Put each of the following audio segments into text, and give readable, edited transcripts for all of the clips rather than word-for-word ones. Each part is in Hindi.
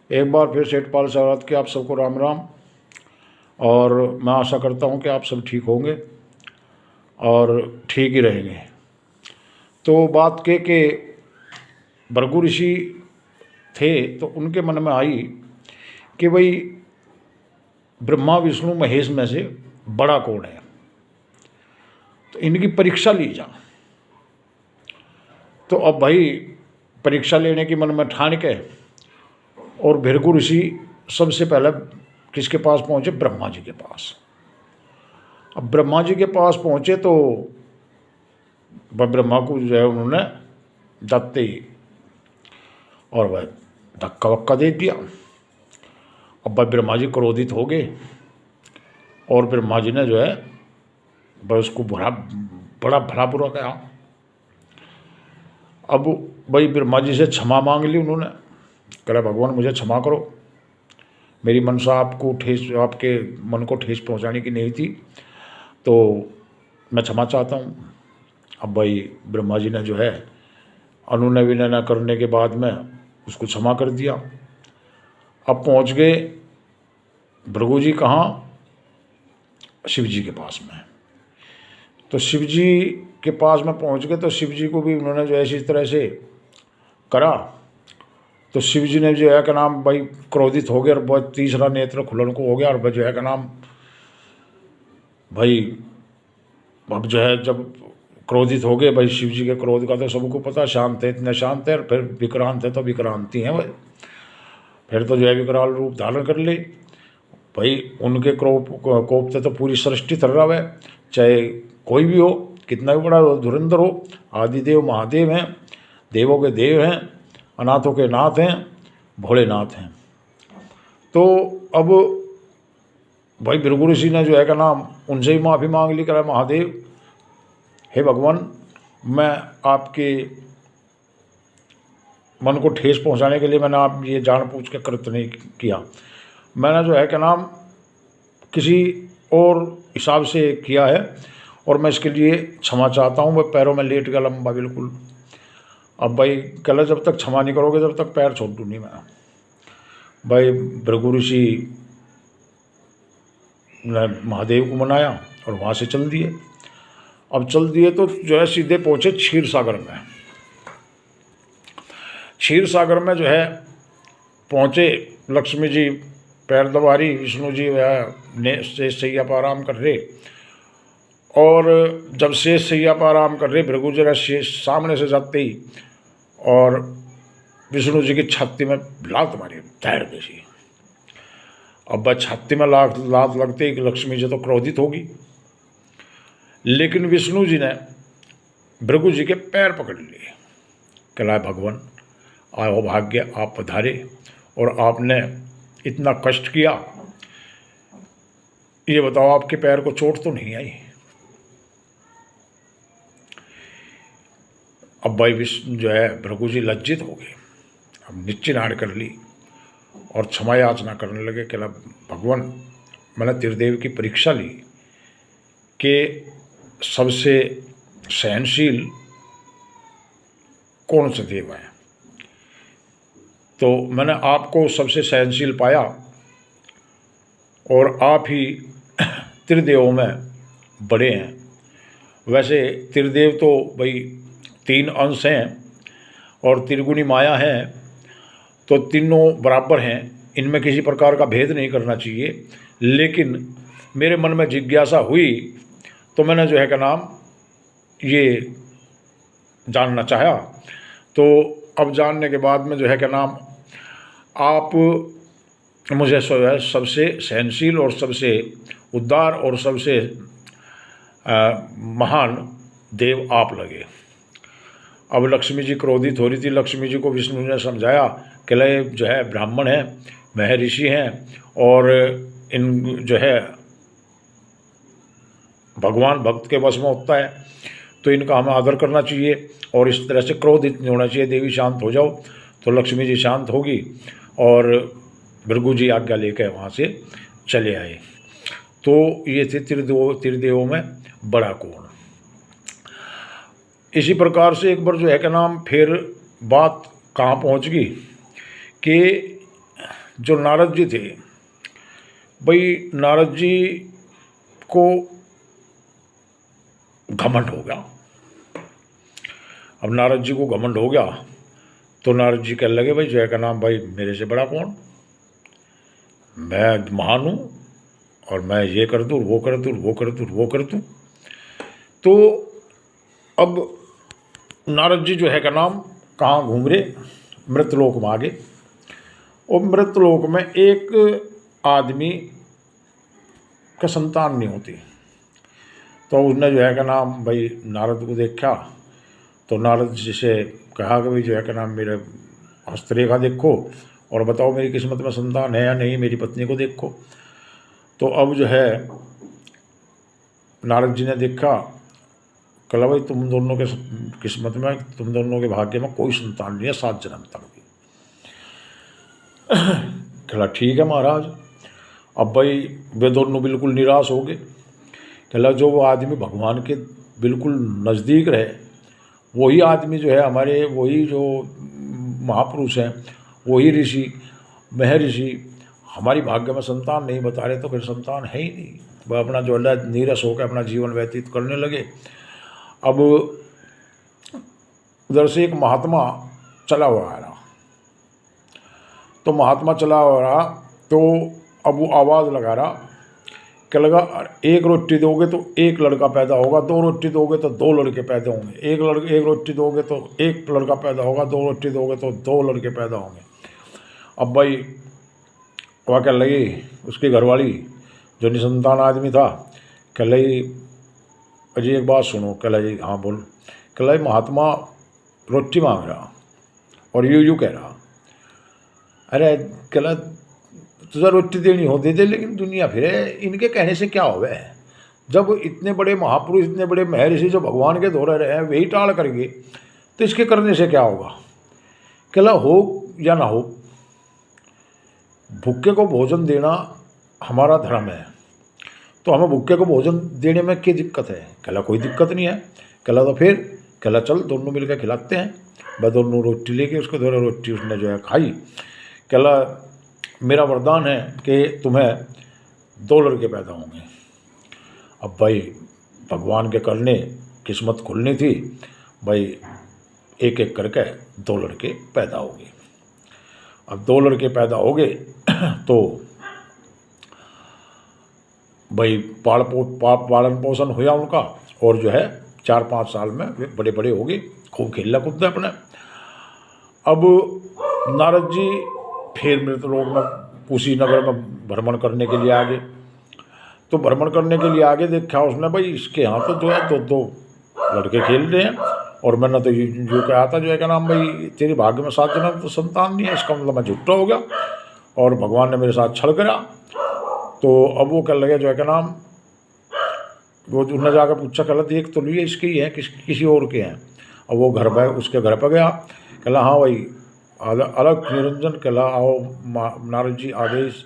एक बार फिर सेठपाल सौरात के आप सबको राम राम। और मैं आशा करता हूँ कि आप सब ठीक होंगे और ठीक ही रहेंगे। तो बात के भृगु ऋषि थे, तो उनके मन में आई कि भाई ब्रह्मा विष्णु महेश में से बड़ा कौन है, तो इनकी परीक्षा ली जा। तो अब भाई परीक्षा लेने की मन में ठान के और भृगु ऋषि सबसे पहले किसके पास पहुँचे? ब्रह्मा जी के पास। अब ब्रह्मा जी के पास पहुँचे तो वह ब्रह्मा को जो है उन्होंने जाते ही और वह धक्का वक्का दे दिया। अब वह ब्रह्मा जी क्रोधित हो गए और ब्रह्मा जी ने जो है वह उसको बड़ा भला बुरा कहा। अब भाई ब्रह्मा जी से क्षमा मांग ली उन्होंने, कहा भगवान मुझे क्षमा करो, मेरी मनसा आपको आपके मन को ठेस पहुंचाने की नहीं थी, तो मैं क्षमा चाहता हूँ। अब भाई ब्रह्मा जी ने जो है अनुनय विनय न करने के बाद में उसको क्षमा कर दिया। अब पहुंच गए भृगु जी कहाँ? शिव जी के पास में। तो शिव जी के पास में पहुंच गए तो शिव जी को भी उन्होंने जो है इसी तरह से करा। तो शिव जी ने जो है का नाम भाई क्रोधित हो गया और बहुत तीसरा नेत्र खुलन को हो गया और जो है का नाम भाई अब जो है जब क्रोधित हो गए, भाई शिव जी के क्रोध का तो सबको पता, शांत है, इतने शांत है, और फिर विक्रांत है तो विक्रांति हैं भाई, फिर तो जो है विकराल रूप धारण कर ले। भाई उनके कोप से तो पूरी सृष्टि थर रहा है, चाहे कोई भी हो, कितना भी बड़ा धुरंधर हो, आदिदेव महादेव हैं, देवों के देव हैं, अनाथों के नाथ हैं, भोलेनाथ हैं। तो अब भाई भृगु ऋषि ने जो है का नाम उनसे ही माफ़ी मांग ली, कहा महादेव हे भगवान, मैं आपके मन को ठेस पहुंचाने के लिए मैंने आप ये जानबूझ के कृत्य नहीं किया, मैंने जो है क्या नाम किसी और हिसाब से किया है और मैं इसके लिए क्षमा चाहता हूँ। मैं पैरों में लेट गया लंबा बिल्कुल। अब भाई कल जब तक क्षमा नहीं करोगे जब तक पैर छोड़ दूँ नहीं मैं। भाई भृगु ऋषि ने महादेव को मनाया और वहाँ से चल दिए। अब चल दिए तो जो है सीधे पहुँचे क्षीर सागर में। क्षीर सागर में जो है पहुँचे, लक्ष्मी जी पैर दबा रही, विष्णु जी वह शेष सैया पर आराम कर रहे, और जब शेष सैया पर आराम कर रहे भृगु जी शेष सामने से जाते ही और विष्णु जी की छाती में लात मारी धैर्य जैसी। अब वह छाती में लात लगते ही लक्ष्मी जी तो क्रोधित होगी, लेकिन विष्णु जी ने भृगु जी के पैर पकड़ लिए, कहला भगवान आओ भाग्य आप पधारे और आपने इतना कष्ट किया, ये बताओ आपके पैर को चोट तो नहीं आई? अब भाई विष्णु जो है भृगु जी लज्जित हो गए, अब निश्चिनाड़ कर ली और क्षमा याचना करने लगे, कहला भगवान मैंने त्रिदेव की परीक्षा ली कि सबसे सहनशील कौन सा देव है, तो मैंने आपको सबसे सहनशील पाया और आप ही त्रिदेवों में बड़े हैं। वैसे त्रिदेव तो भाई 3 अंश हैं और त्रिगुणी माया है, तो तीनों बराबर हैं, इनमें किसी प्रकार का भेद नहीं करना चाहिए। लेकिन मेरे मन में जिज्ञासा हुई तो मैंने जो है का नाम ये जानना चाहा। तो अब जानने के बाद में जो है क्या नाम आप मुझे सबसे सहनशील और सबसे उदार और सबसे महान देव आप लगे। अब लक्ष्मी जी क्रोधित हो रही थी, लक्ष्मी जी को विष्णु ने समझाया कि ले जो है ब्राह्मण हैं, वह ऋषि हैं और इन जो है भगवान भक्त के वश में होता है, तो इनका हमें आदर करना चाहिए और इस तरह से क्रोधित नहीं होना चाहिए। देवी शांत हो जाओ, तो लक्ष्मी जी शांत होगी और भृगु जी आज्ञा लेकर वहाँ से चले आए। तो ये थे त्रिदेवों में बड़ा कौन। इसी प्रकार से एक बार जो है क्या नाम फिर बात कहाँ पहुँच गई कि जो नारद जी थे, भाई नारद जी को घमंड हो गया। अब नारद जी को घमंड हो गया तो नारद जी कहने लगे, भाई जय का नाम, भाई मेरे से बड़ा कौन, मैं महान हूँ और मैं ये कर दूँ, वो कर दूँ, वो कर दूँ, वो कर दूँ। तो अब नारद जी जो है का नाम कहाँ घूम रहे, मृतलोक में आ गए। और मृतलोक में एक आदमी का संतान नहीं होती। तो उसने जो है का नाम भाई नारद को देखा, तो नारद जी से कहा कि भाई जो है का नाम मेरे हस्तरेखा देखो और बताओ मेरी किस्मत में संतान है या नहीं, मेरी पत्नी को देखो। तो अब जो है नारद जी ने देखा, कहा भाई तुम दोनों के किस्मत में, तुम दोनों के भाग्य में कोई संतान नहीं है 7 जन्म तक भी। कहा ठीक है महाराज। अब भाई वे दोनों बिल्कुल निराश हो गए। कहा जो वो आदमी भगवान के बिल्कुल नज़दीक रहे, वही आदमी जो है हमारे, वही जो महापुरुष हैं, वही ऋषि महर्षि हमारी भाग्य में संतान नहीं बता रहे, तो फिर संतान है ही नहीं। वह अपना जो है नीरस होकर अपना जीवन व्यतीत करने लगे। अब उधर से एक महात्मा चला हुआ आ रहा, तो महात्मा चला हुआ रहा, तो अब वो आवाज़ लगा रहा कि लगा, एक रोटी दोगे तो एक लड़का पैदा होगा, 2 रोटी दोगे तो 2 लड़के पैदा होंगे, एक रोटी दोगे तो एक लड़का पैदा होगा, 2 रोटी दोगे तो 2 लड़के पैदा होंगे। अब भाई वह कह लगी, उसकी घरवाली जो निसंतान आदमी था, कह लगी अजी एक बात सुनो। कह लगी हाँ बोल। कह लगी महात्मा रोटी मांग रहा और यूँ कह रहा, अरे कह तुझे रोटी देनी हो दे दे, लेकिन दुनिया फिरे, इनके कहने से क्या होगा। जब इतने बड़े महापुरुष, इतने बड़े महर्षि जो भगवान के दौरे रहे हैं, वही टाल करेंगे तो इसके करने से क्या होगा। कहला हो या ना हो, भूखे को भोजन देना हमारा धर्म है, तो हमें भूखे को भोजन देने में क्या दिक्कत है। कहला कोई दिक्कत नहीं है। कहला तो फिर, कहला चल दोनों मिलकर खिलाते हैं। वह दोनों रोटी लेके उसके द्वारा रोटी उसने जो है खाई। कहला मेरा वरदान है कि तुम्हें 2 लड़के पैदा होंगे। अब भाई भगवान के करने किस्मत खुलनी थी, भाई एक एक करके 2 लड़के पैदा हो गए। अब 2 लड़के पैदा हो गए तो भाई पालन पोषण हुआ उनका, और जो है 4-5 साल में वे बड़े बड़े हो गए, खूब खेलना कूदना अपने। अब नारद जी फिर मृतलोक में उसी नगर में भ्रमण करने के लिए आ गए। तो भ्रमण करने के लिए आगे देखा उसने, भाई इसके यहाँ तो जो है 2 लड़के खेल रहे हैं, और मैंने तो जो कहा था जो है क्या नाम, भाई तेरे भाग्य में 7 जन्म तो संतान नहीं है, इसका मतलब मैं झूठा हो गया और भगवान ने मेरे साथ छल करा। तो अब वो कह लगे जो है क्या नाम, वो उन्होंने जाकर पूछा, कहला देख तो लिए इसके ही हैं, किसी और के हैं। अब वो घर पर, उसके घर पर गया, कहला हाँ भाई अलग निरंजन, कहला आओ नारद जी आदेश,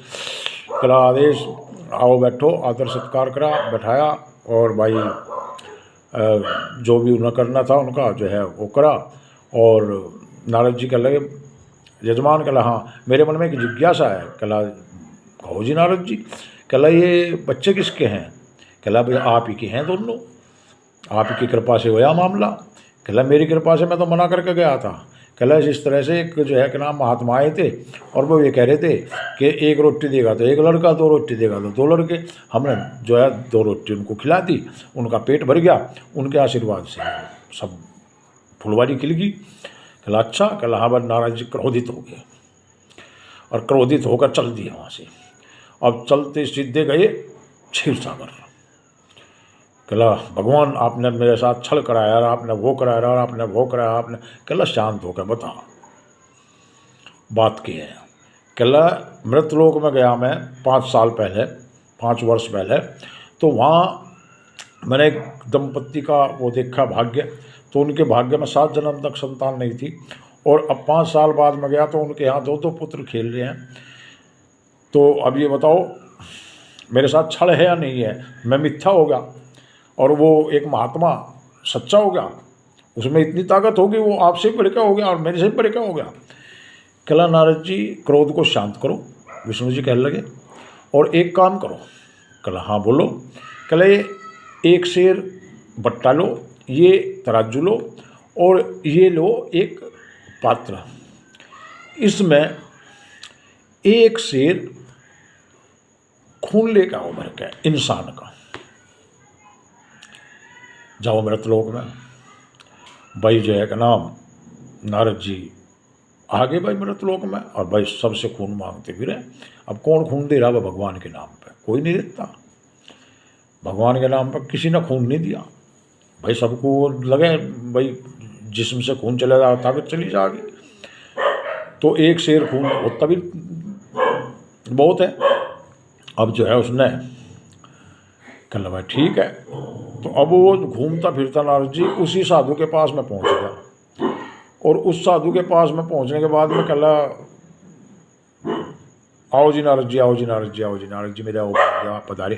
कहला आदेश आओ बैठो, आदर सत्कार करा, बैठाया, और भाई जो भी उन्हें करना था उनका जो है वो करा। और नारद जी कह लगे यजमान, कहला हाँ मेरे मन में एक जिज्ञासा है। कहला कहो जी नारद जी। कहला ये बच्चे किसके हैं। कहला भाई आप ही के हैं दोनों, आप ही की कृपा से हुआ मामला। कहला मेरी कृपा से, मैं तो मना करके गया था। कहला इस तरह से एक जो है कि नाम महात्मा आए थे, और वो ये कह रहे थे कि एक रोटी देगा तो एक लड़का, 2 रोटी देगा तो 2 लड़के। हमने जो है 2 रोटी उनको खिला दी, उनका पेट भर गया, उनके आशीर्वाद से सब फुलवारी खिल गई। कहला अच्छा। कहला हाँ भाई। नाराज जी क्रोधित हो गए और क्रोधित होकर चल दिए वहाँ से। अब चलते सीधे गए क्षीर सागर। कहला भगवान आपने मेरे साथ छल कराया, आपने वो कराया, आपने वो कराया, आपने। कहला शांत होकर बता बात की है। कहला मृतलोक में गया मैं 5 साल पहले, 5 वर्ष पहले, तो वहाँ मैंने एक दंपत्ति का वो देखा भाग्य, तो उनके भाग्य में 7 जन्म तक संतान नहीं थी, और अब 5 साल बाद में गया तो उनके यहाँ 2 पुत्र खेल रहे हैं। तो अब ये बताओ मेरे साथ छल है या नहीं है, मैं मिथ्या हो गया और वो एक महात्मा सच्चा हो गया, उसमें इतनी ताकत होगी, वो आपसे बड़का हो गया और मेरे से बड़का हो गया। कहला नारद जी क्रोध को शांत करो, विष्णु जी कहने लगे, और एक काम करो। कहा हाँ बोलो। कहा ये एक शेर बट्टा लो, ये तराजू लो, और ये लो एक पात्र, इसमें एक शेर खून लेकर आओ भर के इंसान का। जाओ मृतलोक में। भाई जो है का नाम नारद जी आ गए भाई मृतलोक में, और भाई सबसे खून मांगते फिरे। अब कौन खून दे रहा है भगवान के नाम पे? कोई नहीं देता। भगवान के नाम पर किसी ने खून नहीं दिया भाई। सबको लगे भाई जिस्म से खून चला जाए ताकत चली जाएगी, तो एक शेर खून होता भी बहुत है। अब जो है उसने कहा भाई ठीक है। तो अब वो घूमता फिरता नारद जी उसी साधु के पास में पहुंच गया, और उस साधु के पास में पहुंचने के बाद में कहा आओ जी नारद जी, आओ जी नारद जी, आओ जी नारद जी, मेरे आओ आप पधारे।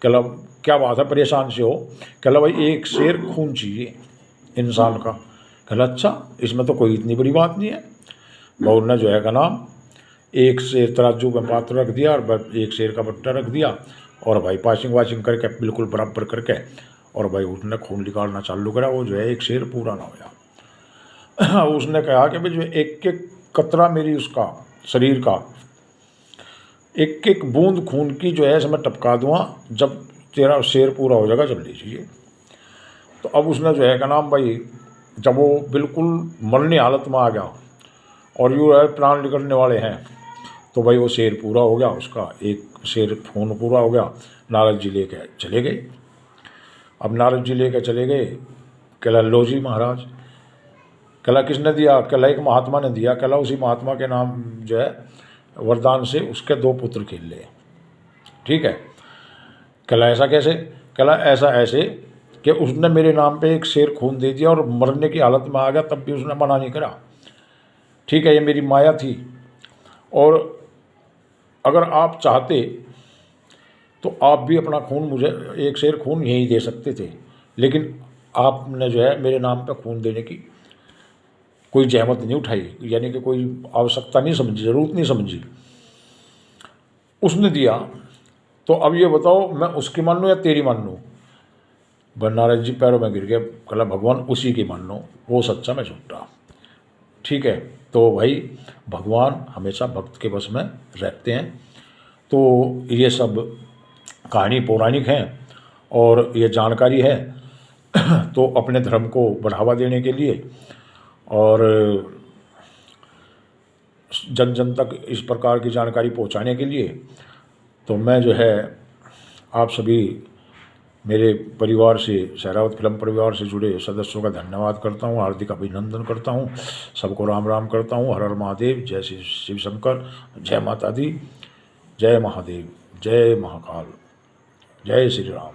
कहा क्या बात है, परेशान से हो? कहा भाई एक शेर खून चाहिए इंसान का। कहा अच्छा, इसमें तो कोई इतनी बड़ी बात नहीं है। बहुर ने जो है का नाम एक शेर तराजू में पात्र रख दिया, और एक शेर का बट्टा रख दिया, और भाई पाशिंग वाशिंग करके बिल्कुल बराबर करके, और भाई उसने खून निकालना चालू करा। वो जो है एक शेर पूरा ना होया। उसने कहा कि भाई जो एक एक कतरा मेरी उसका शरीर का, एक एक बूंद खून की जो है मैं टपका दूँगा, जब तेरा शेर पूरा हो जाएगा जब ले जाइए। तो अब उसने जो है का नाम भाई जब वो बिल्कुल मरने हालत में आ गया और यूँ है प्राण निकलने वाले हैं, तो भाई वो शेर पूरा हो गया, उसका एक शेर खून पूरा हो गया। नारद जी लेके चले गए। अब नारद जी लेके चले गए। कला लो जी महाराज। कला किसने दिया? कला एक महात्मा ने दिया। कला उसी महात्मा के नाम जो है वरदान से उसके 2 पुत्र खेल ले। ठीक है। कला ऐसा कैसे? कला ऐसा ऐसे कि उसने मेरे नाम पे एक शेर खून दे दिया और मरने की हालत में आ गया, तब भी उसने मना नहीं करा। ठीक है, ये मेरी माया थी, और अगर आप चाहते तो आप भी अपना खून मुझे एक शेर खून यहीं दे सकते थे, लेकिन आपने जो है मेरे नाम पे खून देने की कोई जहमत नहीं उठाई, यानी कि कोई आवश्यकता नहीं समझी, ज़रूरत नहीं समझी। उसने दिया, तो अब ये बताओ मैं उसकी मान लूँ या तेरी मान लूँ? नारद जी पैरों में गिर गए। कहा भगवान उसी की मान लो, वो सच्चा मैं झूठा। ठीक है। तो भाई भगवान हमेशा भक्त के बस में रहते हैं। तो ये सब कहानी पौराणिक हैं और ये जानकारी है। तो अपने धर्म को बढ़ावा देने के लिए और जन जन तक इस प्रकार की जानकारी पहुंचाने के लिए, तो मैं जो है आप सभी मेरे परिवार से, सहरावत फिल्म परिवार से जुड़े सदस्यों का धन्यवाद करता हूँ, हार्दिक अभिनंदन करता हूँ, सबको राम राम करता हूँ। हर हर महादेव, जय श्री शिव शंकर, जय माता दी, जय महादेव, जय महाकाल, जय श्री राम।